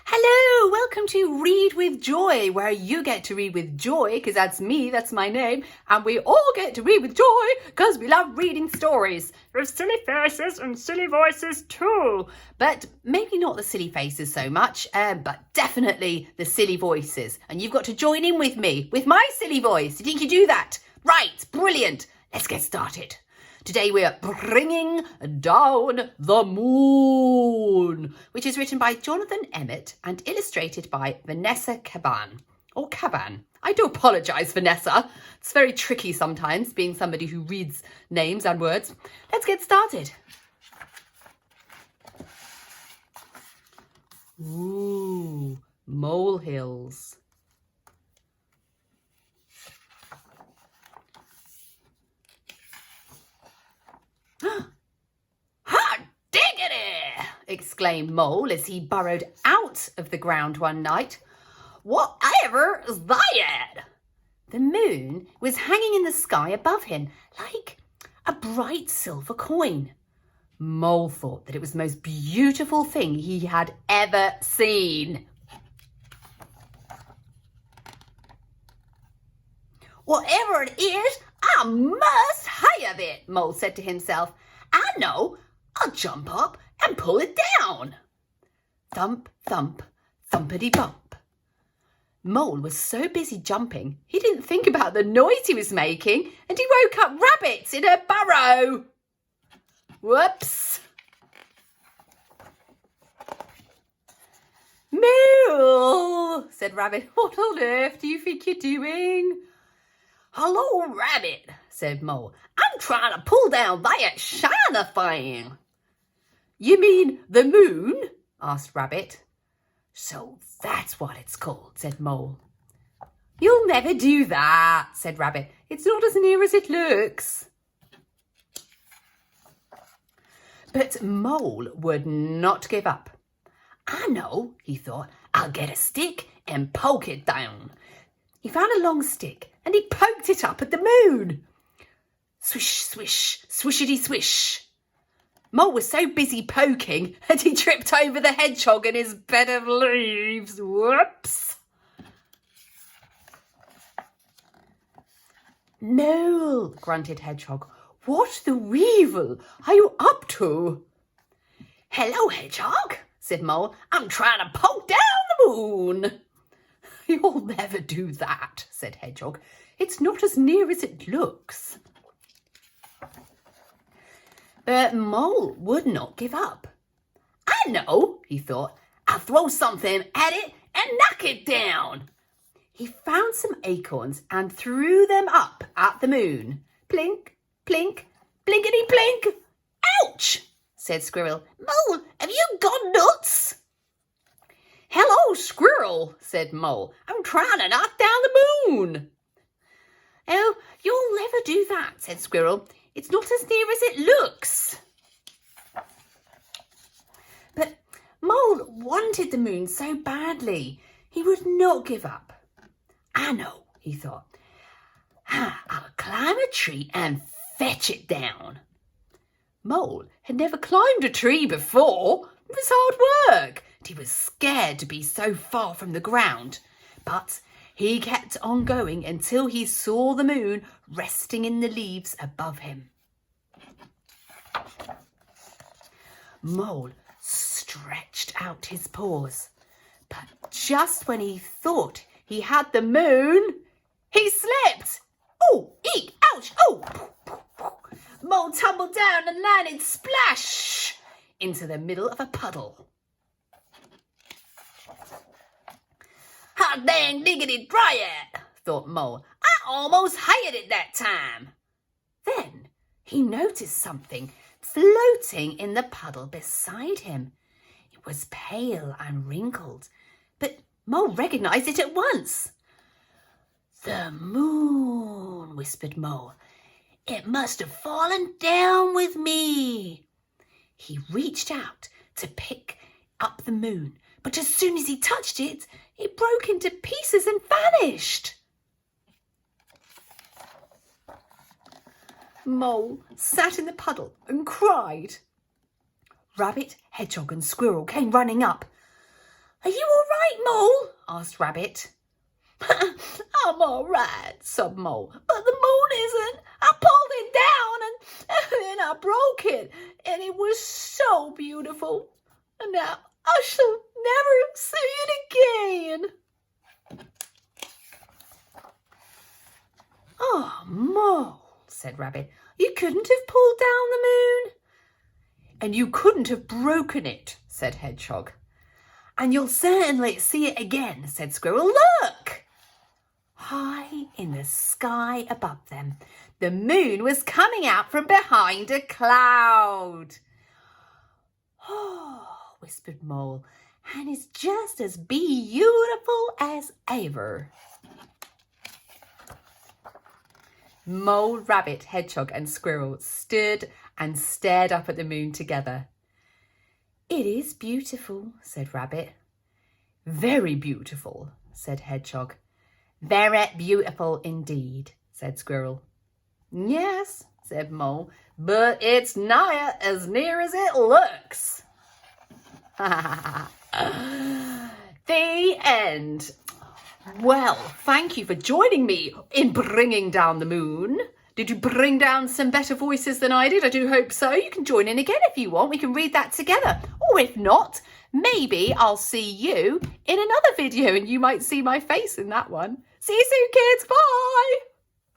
Hello, welcome to Read with Joy, where you get to read with joy, because that's me, that's my name, and we all get to read with joy, because we love reading stories. With silly faces and silly voices too. But maybe not the silly faces so much, but definitely the silly voices. And you've got to join in with me, with my silly voice. Do you think you do that? Right, brilliant. Let's get started. Today we are bringing Down the Moon, which is written by Jonathan Emmett and illustrated by Vanessa Caban. Or Caban. I do apologise, Vanessa. It's very tricky sometimes, being somebody who reads names and words. Let's get started. Ooh, molehills. Hot diggity! Exclaimed Mole as he burrowed out of the ground one night. Whatever is that? The moon was hanging in the sky above him like a bright silver coin. Mole thought that it was the most beautiful thing he had ever seen. Whatever it is, I must have it, Mole said to himself. I know, I'll jump up and pull it down. Thump, thump, thumpity bump. Mole was so busy jumping, he didn't think about the noise he was making, and he woke up Rabbit in her burrow. Whoops. Moo, said Rabbit. What on earth do you think you're doing? Hello, Rabbit, said Mole. I'm trying to pull down that shiner thing. You mean the moon? Asked Rabbit. So that's what it's called, said Mole. You'll never do that, said Rabbit. It's not as near as it looks. But Mole would not give up. I know, he thought. I'll get a stick and poke it down. He found a long stick and he poked it up at the moon. Swish, swish, swishity swish. Mole was so busy poking that he tripped over the hedgehog in his bed of leaves. Whoops. Mole, grunted Hedgehog. What the weevil are you up to? Hello, Hedgehog, said Mole. I'm trying to poke down the moon. You'll never do that, said Hedgehog. It's not as near as it looks. But Mole would not give up. I know, he thought. I'll throw something at it and knock it down. He found some acorns and threw them up at the moon. Plink, plink, blinkety blink. Ouch, said Squirrel. Mole, have you gone nuts? Hello, Squirrel, said Mole. I'm trying to knock down the moon. Oh, you'll never do that, said Squirrel. It's not as near as it looks. But Mole wanted the moon so badly. He would not give up. I know, he thought. I'll climb a tree and fetch it down. Mole had never climbed a tree before. It was hard work. And he was scared to be so far from the ground. But he kept on going until he saw the moon resting in the leaves above him. Mole stretched out his paws, but just when he thought he had the moon, he slipped. Oh, eek, ouch, oh! Mole tumbled down and landed splash into the middle of a puddle. Hot dang diggity dryad, thought Mole. I almost hated it that time. Then he noticed something floating in the puddle beside him. It was pale and wrinkled, but Mole recognised it at once. The moon, whispered Mole. It must have fallen down with me. He reached out to pick up the moon, but as soon as he touched it, it broke into pieces and vanished. Mole sat in the puddle and cried. Rabbit, Hedgehog and Squirrel came running up. Are you all right, Mole? Asked Rabbit. I'm all right, sobbed Mole, but the moon isn't. I pulled it down and then I broke it, and it was so beautiful. And now I shall never see it again. Oh, Mole, said Rabbit, you couldn't have pulled down the moon. And you couldn't have broken it, said Hedgehog. And you'll certainly see it again, said Squirrel. Look! High in the sky above them, the moon was coming out from behind a cloud. Oh, whispered Mole, and it's just as beautiful as ever. Mole, Rabbit, Hedgehog and Squirrel stood and stared up at the moon together. It is beautiful, said Rabbit. Very beautiful, said Hedgehog. Very beautiful indeed, said Squirrel. Yes, said Mole, but it's nigh as near as it looks. The end. Well, thank you for joining me in bringing down the moon. Did you bring down some better voices than I did? I do hope so. You can join in again if you want. We can read that together. Or if not, maybe I'll see you in another video and you might see my face in that one. See you soon, kids. Bye.